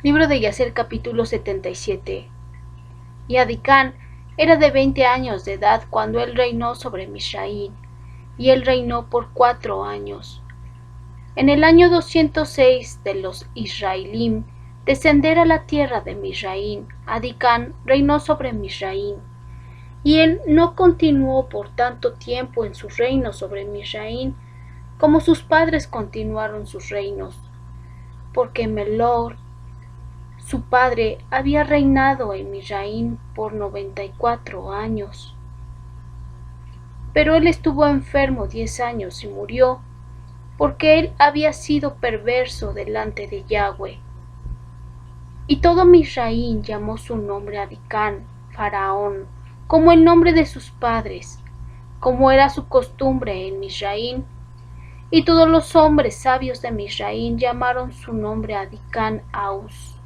Libro de Yacer, capítulo 77. Y Adicán era de 20 años de edad cuando él reinó sobre Misraín, y él reinó por 4 años. En el año 206 de los Israelim, descender a la tierra de Misraín, Adicán reinó sobre Misraín. Y él no continuó por tanto tiempo en su reino sobre Misraín, como sus padres continuaron sus reinos, porque Melor, su padre, había reinado en Misraín por 94 años. Pero él estuvo enfermo 10 años y murió, porque él había sido perverso delante de Yahweh. Y todo Misraín llamó su nombre Adicán, Faraón, como el nombre de sus padres, como era su costumbre en Misraín. Y todos los hombres sabios de Misraín llamaron su nombre Adicán Aus,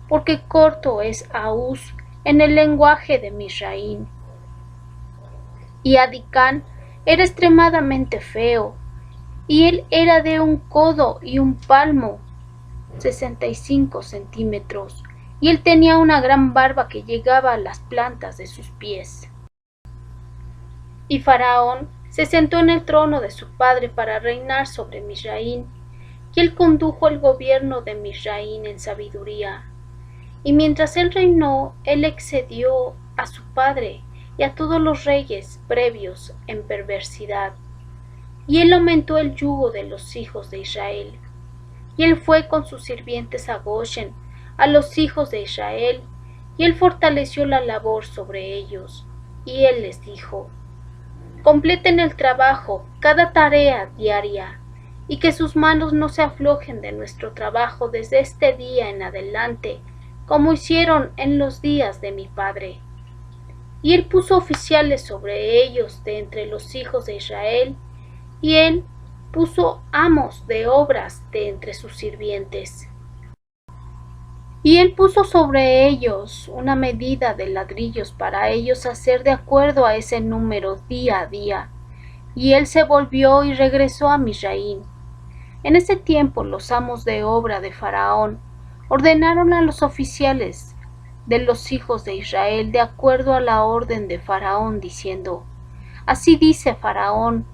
porque corto es Aus en el lenguaje de Misraín. Y Adicán era extremadamente feo, y él era de un codo y un palmo, 65 centímetros, y él tenía una gran barba que llegaba a las plantas de sus pies. Y Faraón se sentó en el trono de su padre para reinar sobre Misraín, y él condujo el gobierno de Misraín en sabiduría. Y mientras él reinó, él excedió a su padre y a todos los reyes previos en perversidad. Y él aumentó el yugo de los hijos de Israel. Y él fue con sus sirvientes a Goshen, a los hijos de Israel, y él fortaleció la labor sobre ellos. Y él les dijo: completen el trabajo, cada tarea diaria, y que sus manos no se aflojen de nuestro trabajo desde este día en adelante, como hicieron en los días de mi padre. Y él puso oficiales sobre ellos de entre los hijos de Israel, y él puso amos de obras de entre sus sirvientes. Y él puso sobre ellos una medida de ladrillos para ellos hacer de acuerdo a ese número día a día. Y él se volvió y regresó a Misraín. En ese tiempo los amos de obra de Faraón ordenaron a los oficiales de los hijos de Israel de acuerdo a la orden de Faraón, diciendo: así dice Faraón,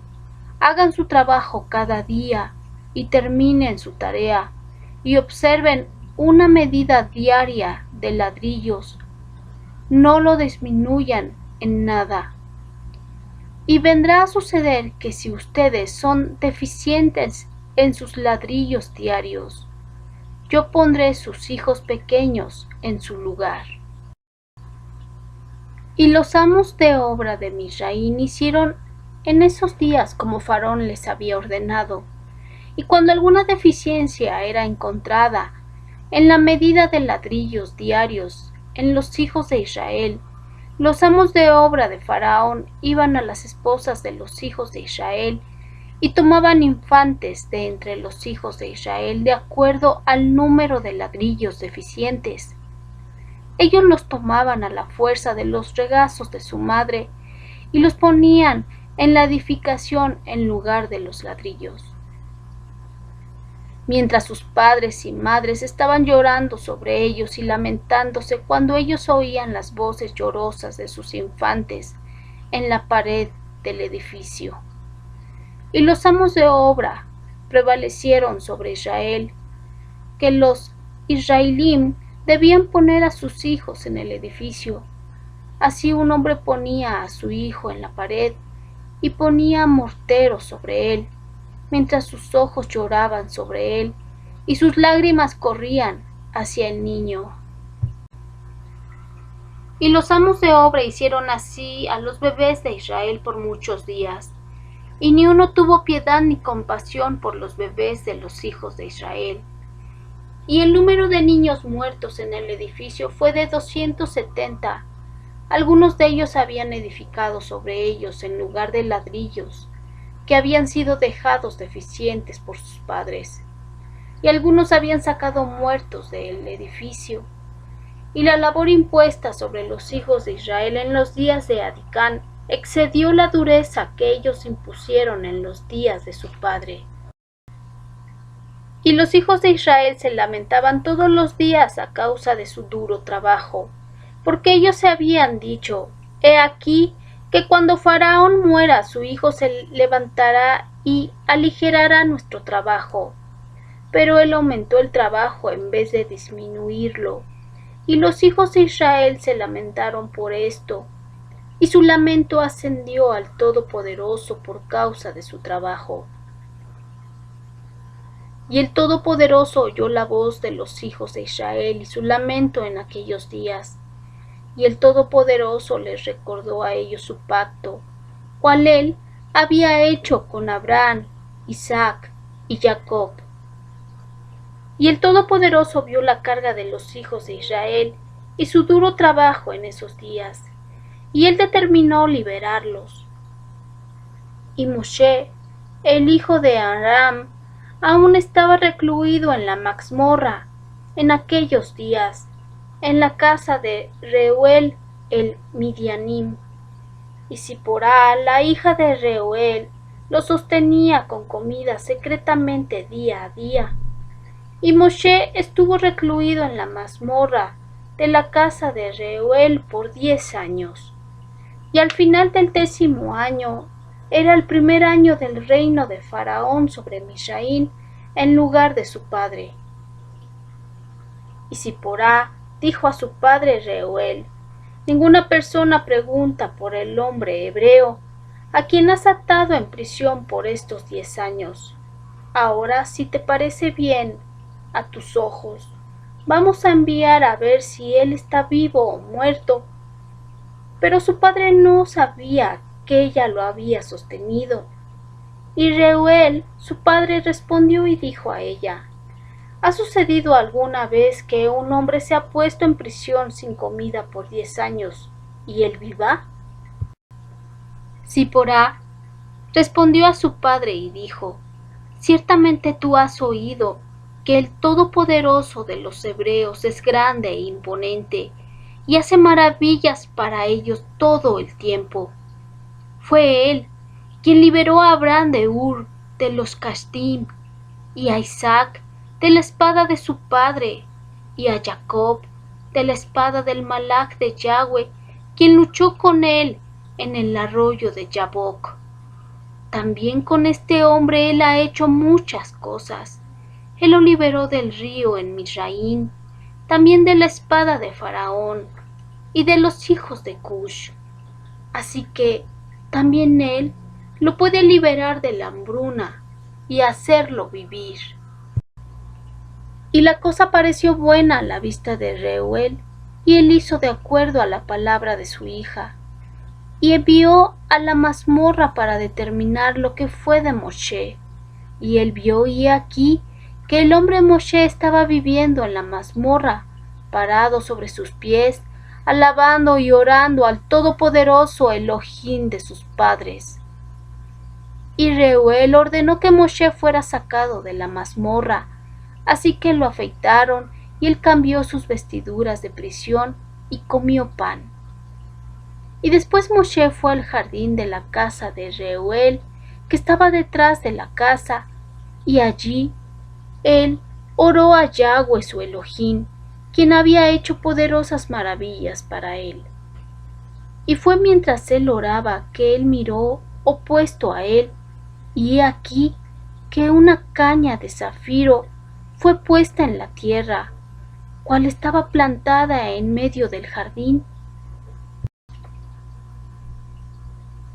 hagan su trabajo cada día y terminen su tarea, y observen una medida diaria de ladrillos, no lo disminuyan en nada. Y vendrá a suceder que si ustedes son deficientes en sus ladrillos diarios, yo pondré sus hijos pequeños en su lugar. Y los amos de obra de Misraín hicieron en esos días como Faraón les había ordenado. Y cuando alguna deficiencia era encontrada en la medida de ladrillos diarios en los hijos de Israel, los amos de obra de Faraón iban a las esposas de los hijos de Israel y tomaban infantes de entre los hijos de Israel de acuerdo al número de ladrillos deficientes. Ellos los tomaban a la fuerza de los regazos de su madre y los ponían en la edificación en lugar de los ladrillos. Mientras sus padres y madres estaban llorando sobre ellos y lamentándose cuando ellos oían las voces llorosas de sus infantes en la pared del edificio. Y los amos de obra prevalecieron sobre Israel, que los israelim debían poner a sus hijos en el edificio. Así un hombre ponía a su hijo en la pared y ponía mortero sobre él, mientras sus ojos lloraban sobre él y sus lágrimas corrían hacia el niño. Y los amos de obra hicieron así a los bebés de Israel por muchos días, y ni uno tuvo piedad ni compasión por los bebés de los hijos de Israel. Y el número de niños muertos en el edificio fue de 270. Algunos de ellos habían edificado sobre ellos en lugar de ladrillos, que habían sido dejados deficientes por sus padres, y algunos habían sacado muertos del edificio. Y la labor impuesta sobre los hijos de Israel en los días de Adicán excedió la dureza que ellos impusieron en los días de su padre. Y los hijos de Israel se lamentaban todos los días a causa de su duro trabajo, porque ellos se habían dicho: He aquí que cuando Faraón muera, su hijo se levantará y aligerará nuestro trabajo. Pero él aumentó el trabajo en vez de disminuirlo. Y los hijos de Israel se lamentaron por esto, y su lamento ascendió al Todopoderoso por causa de su trabajo. Y el Todopoderoso oyó la voz de los hijos de Israel y su lamento en aquellos días. Y el Todopoderoso les recordó a ellos su pacto, cual él había hecho con Abraham, Isaac y Jacob. Y el Todopoderoso vio la carga de los hijos de Israel y su duro trabajo en esos días, y él determinó liberarlos. Y Moshe, el hijo de Aram, aún estaba recluido en la mazmorra en aquellos días, en la casa de Reuel el Midianim. Y Ziporá, la hija de Reuel, lo sostenía con comida secretamente día a día. Y Moshe estuvo recluido en la mazmorra de la casa de Reuel por 10 años. Y al final del 10º año, era el primer año del reino de Faraón sobre Misraín en lugar de su padre. Y Ziporá dijo a su padre Reuel: Ninguna persona pregunta por el hombre hebreo, a quien has atado en prisión por estos 10 años. Ahora, si te parece bien a tus ojos, vamos a enviar a ver si él está vivo o muerto. Pero su padre no sabía que ella lo había sostenido. Y Reuel, su padre, respondió y dijo a ella: ¿Ha sucedido alguna vez que un hombre se ha puesto en prisión sin comida por 10 años y él viva? Ziporá respondió a su padre y dijo: Ciertamente tú has oído que el Todopoderoso de los hebreos es grande e imponente, y hace maravillas para ellos todo el tiempo. Fue él quien liberó a Abraham de Ur de los Casdim, y a Isaac de la espada de su padre, y a Jacob de la espada del Malach de Yahweh, quien luchó con él en el arroyo de Jaboc. También con este hombre él ha hecho muchas cosas. Él lo liberó del río en Misraín, también de la espada de Faraón y de los hijos de Cush. Así que también él lo puede liberar de la hambruna y hacerlo vivir. Y la cosa pareció buena a la vista de Reuel, y él hizo de acuerdo a la palabra de su hija, y envió a la mazmorra para determinar lo que fue de Moshe. Y él vio, y aquí, que el hombre Moshe estaba viviendo en la mazmorra, parado sobre sus pies, alabando y orando al Todopoderoso Elohim de sus padres. Y Reuel ordenó que Moshe fuera sacado de la mazmorra, así que lo afeitaron, y él cambió sus vestiduras de prisión y comió pan. Y después Moshe fue al jardín de la casa de Reuel, que estaba detrás de la casa, y allí él oró a Yahweh su Elohim, quien había hecho poderosas maravillas para él. Y fue mientras él oraba que él miró opuesto a él, y he aquí que una caña de zafiro fue puesta en la tierra, cual estaba plantada en medio del jardín.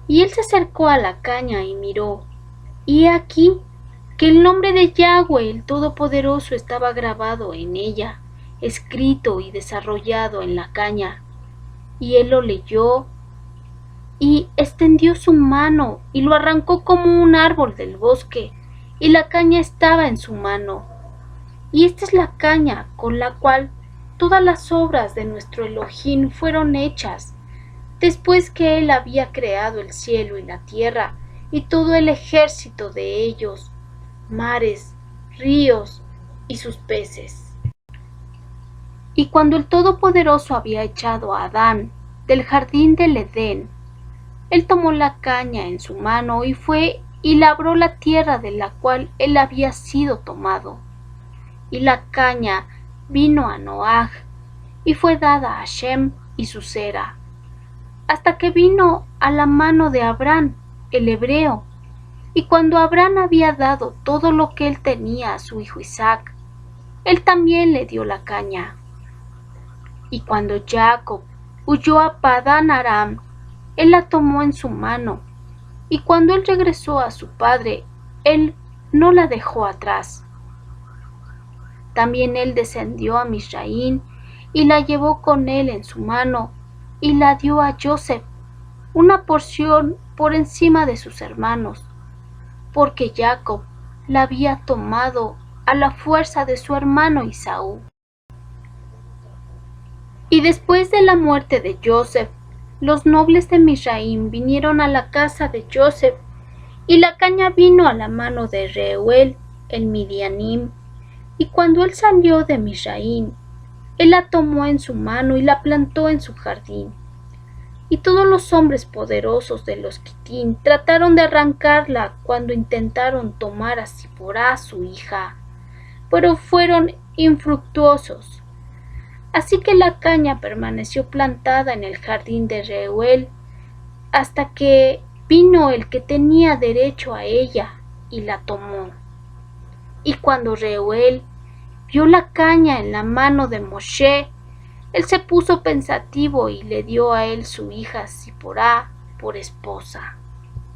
Y él se acercó a la caña y miró, y he aquí que el nombre de Yahweh el Todopoderoso estaba grabado en ella, escrito y desarrollado en la caña. Y él lo leyó, y extendió su mano, y lo arrancó como un árbol del bosque, y la caña estaba en su mano. Y esta es la caña con la cual todas las obras de nuestro Elohim fueron hechas, después que él había creado el cielo y la tierra, y todo el ejército de ellos, mares, ríos y sus peces. Y cuando el Todopoderoso había echado a Adán del jardín del Edén, él tomó la caña en su mano y fue y labró la tierra de la cual él había sido tomado. y la caña vino a Noaj, y fue dada a Shem y su cera, hasta que vino a la mano de Abraham, el hebreo. Y cuando Abraham había dado todo lo que él tenía a su hijo Isaac, él también le dio la caña. Y cuando Jacob huyó a Padán Aram, él la tomó en su mano, y cuando él regresó a su padre, él no la dejó atrás. También él descendió a Misraín, y la llevó con él en su mano, y la dio a Joseph, una porción por encima de sus hermanos, porque Jacob la había tomado a la fuerza de su hermano Esaú. Y después de la muerte de Joseph, los nobles de Misraim vinieron a la casa de Joseph, y la caña vino a la mano de Reuel el Midianim. Y cuando él salió de Misraim, él la tomó en su mano y la plantó en su jardín. Y todos los hombres poderosos de los Quitín trataron de arrancarla cuando intentaron tomar a Ziporá, su hija, pero fueron infructuosos. Así que la caña permaneció plantada en el jardín de Reuel hasta que vino el que tenía derecho a ella y la tomó. Y cuando Reuel vio la caña en la mano de Moshe, él se puso pensativo y le dio a él su hija Ziporá por esposa.